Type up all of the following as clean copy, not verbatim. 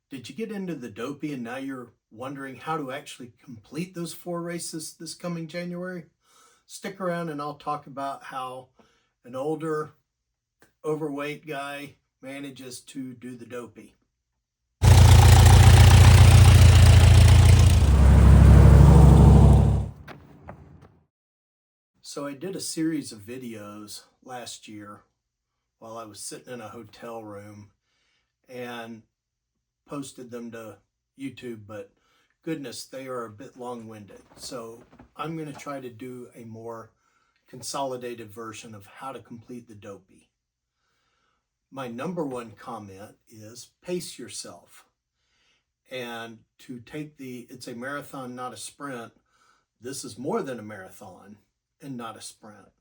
Did you get into the Dopey and now you're wondering how to actually complete those 4 races this coming January? Stick around and I'll talk about how an older, overweight guy manages to do the Dopey. So I did a series of videos last year while I was sitting in a hotel room and posted them to YouTube, but goodness, they are a bit long-winded. So I'm going to try to do a more consolidated version of how to complete the Dopey. My number one comment is pace yourself. And to take it's a marathon, not a sprint. This is more than a marathon and not a sprint.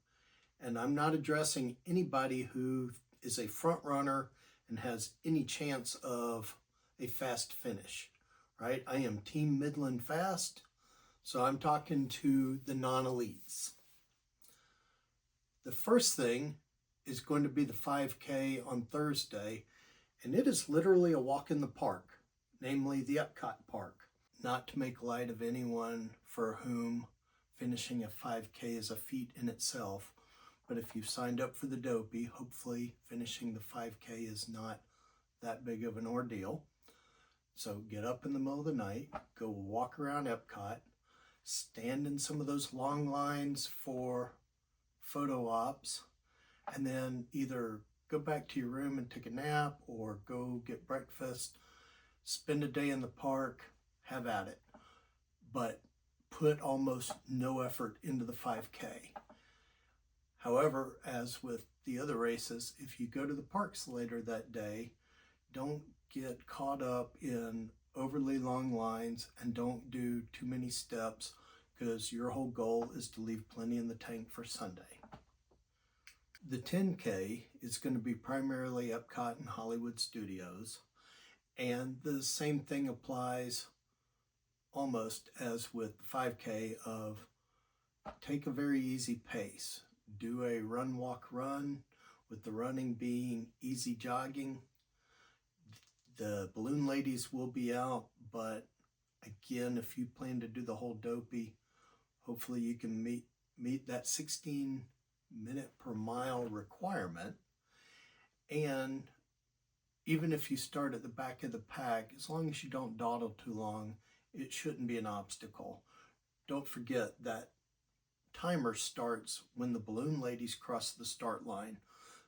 And I'm not addressing anybody who is a front runner and has any chance of a fast finish, right? I am Team Midland Fast, so I'm talking to the non-elites. The first thing is going to be the 5K on Thursday, and it is literally a walk in the park, namely the Epcot Park. Not to make light of anyone for whom finishing a 5K is a feat in itself, but if you've signed up for the Dopey, hopefully finishing the 5K is not that big of an ordeal. So get up in the middle of the night, go walk around Epcot, stand in some of those long lines for photo ops, and then either go back to your room and take a nap or go get breakfast, spend a day in the park, have at it. But put almost no effort into the 5K. However, as with the other races, if you go to the parks later that day, don't get caught up in overly long lines and don't do too many steps, because your whole goal is to leave plenty in the tank for Sunday. The 10K is going to be primarily Epcot and Hollywood Studios, and the same thing applies almost as with the 5K of take a very easy pace. Do a run, walk, run, with the running being easy jogging. The balloon ladies will be out, but again, if you plan to do the whole Dopey, hopefully you can meet that 16-minute per mile requirement. And even if you start at the back of the pack, as long as you don't dawdle too long, it shouldn't be an obstacle. Don't forget that timer starts when the balloon ladies cross the start line.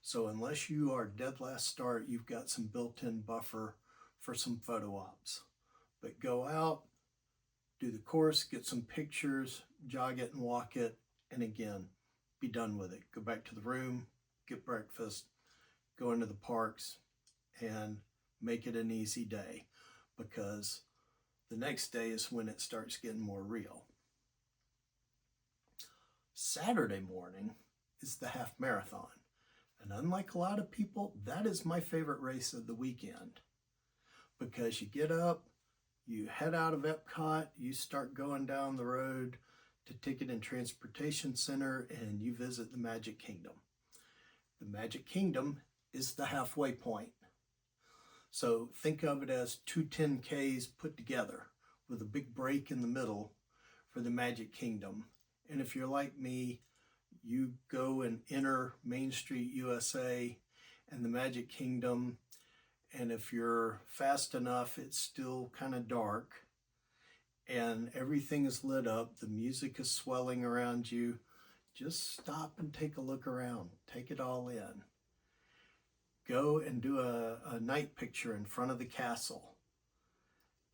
So unless you are dead last start, you've got some built-in buffer for some photo ops. But go out, do the course, get some pictures, jog it and walk it, and again, be done with it. Go back to the room, get breakfast, go into the parks, and make it an easy day, because the next day is when it starts getting more real. Saturday morning is the half marathon. And unlike a lot of people, that is my favorite race of the weekend, because you get up, you head out of Epcot, you start going down the road to Ticket and Transportation Center, and you visit the Magic Kingdom. The Magic Kingdom is the halfway point. So think of it as 2 10Ks put together with a big break in the middle for the Magic Kingdom. And if you're like me, you go and enter Main Street USA and the Magic Kingdom, and if you're fast enough, it's still kind of dark and everything is lit up, the music is swelling around you. Just stop and take a look around, take it all in. Go and do a night picture in front of the castle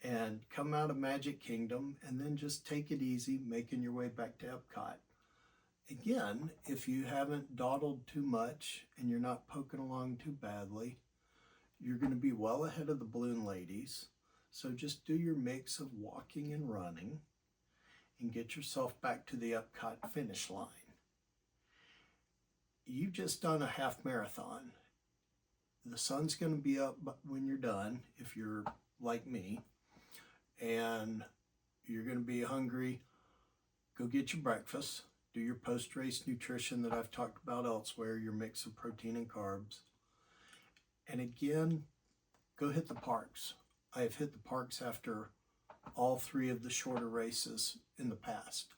and come out of Magic Kingdom, and then just take it easy, making your way back to Epcot. Again, if you haven't dawdled too much and you're not poking along too badly, you're going to be well ahead of the balloon ladies. So just do your mix of walking and running and get yourself back to the Epcot finish line. You've just done a half marathon. The sun's going to be up when you're done, if you're like me, and you're going to be hungry. Go get your breakfast. Do your post-race nutrition that I've talked about elsewhere, your mix of protein and carbs. And again, go hit the parks. I have hit the parks after all 3 of the shorter races in the past.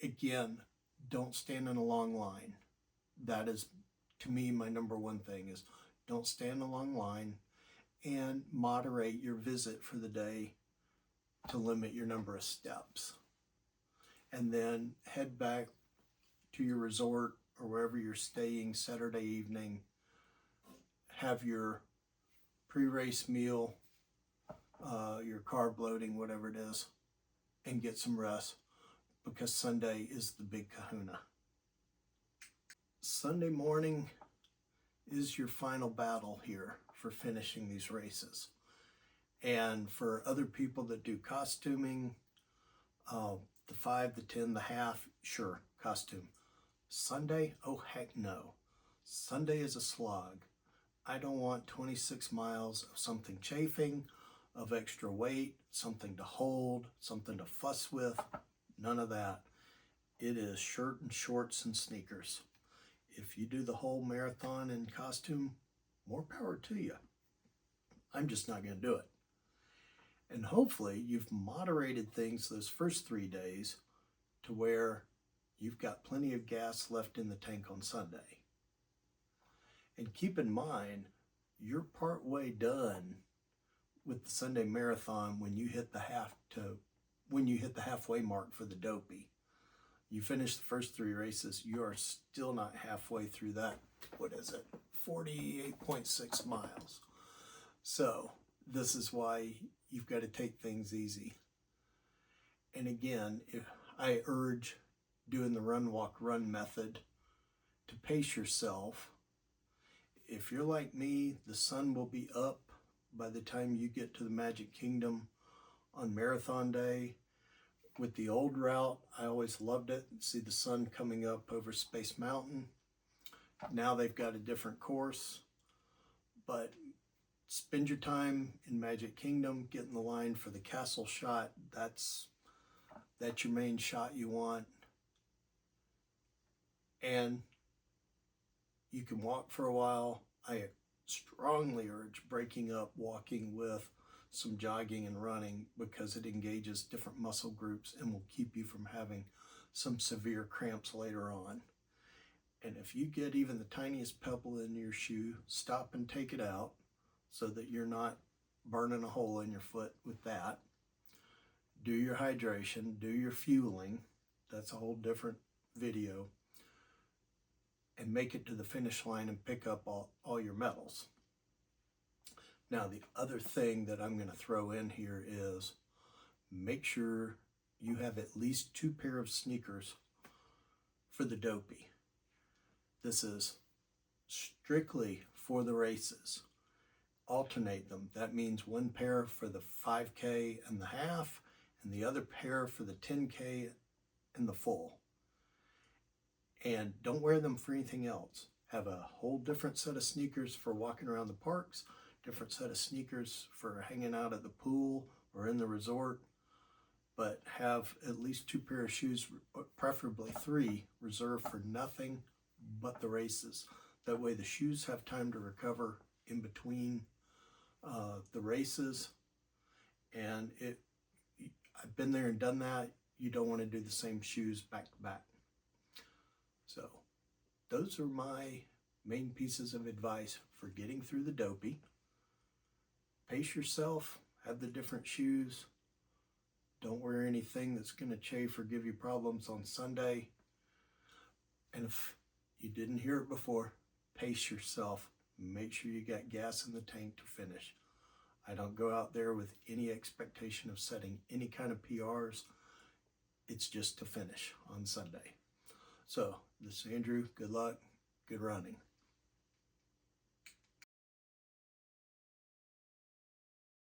Again, don't stand in a long line. That is, to me, my number one thing is don't stand in a long line, and moderate your visit for the day to limit your number of steps. And then head back to your resort or wherever you're staying Saturday evening, have your pre-race meal, your carb loading, whatever it is, and get some rest, because Sunday is the big kahuna. Sunday morning is your final battle here for finishing these races. And for other people that do costuming, the 5, the 10, the half, sure, costume. Sunday, oh heck no. Sunday is a slog. I don't want 26 miles of something chafing, of extra weight, something to hold, something to fuss with. None of that. It is shirt and shorts and sneakers. If you do the whole marathon in costume, more power to you. I'm just not going to do it. And hopefully you've moderated things those first 3 days to where you've got plenty of gas left in the tank on Sunday. And keep in mind, you're part way done with the Sunday marathon when you hit the halfway mark for the Dopey. You finish the first 3 races, you are still not halfway through that, 48.6 miles. So this is why you've got to take things easy. And again, I urge doing the run, walk, run method to pace yourself. If you're like me, the sun will be up by the time you get to the Magic Kingdom on marathon day. With the old route, I always loved it. See the sun coming up over Space Mountain. Now they've got a different course, but spend your time in Magic Kingdom, get in the line for the castle shot. That's your main shot you want. And you can walk for a while. I strongly urge breaking up walking with some jogging and running, because it engages different muscle groups and will keep you from having some severe cramps later on. And if you get even the tiniest pebble in your shoe, stop and take it out so that you're not burning a hole in your foot with that. Do your hydration, do your fueling. That's a whole different video. And make it to the finish line and pick up all your medals. Now, the other thing that I'm going to throw in here is make sure you have at least 2 pair of sneakers for the Dopey. This is strictly for the races. Alternate them. That means 1 pair for the 5K and the half, and the other pair for the 10K and the full. And don't wear them for anything else. Have a whole different set of sneakers for walking around the parks, different set of sneakers for hanging out at the pool or in the resort, but have at least 2 pair of shoes, preferably 3, reserved for nothing but the races. That way the shoes have time to recover in between the races. And I've been there and done that. You don't want to do the same shoes back to back. So those are my main pieces of advice for getting through the Dopey. Pace yourself, have the different shoes. Don't wear anything that's going to chafe or give you problems on Sunday. And if you didn't hear it before, pace yourself. Make sure you got gas in the tank to finish. I don't go out there with any expectation of setting any kind of PRs. It's just to finish on Sunday. So, this is Andrew. Good luck. Good running.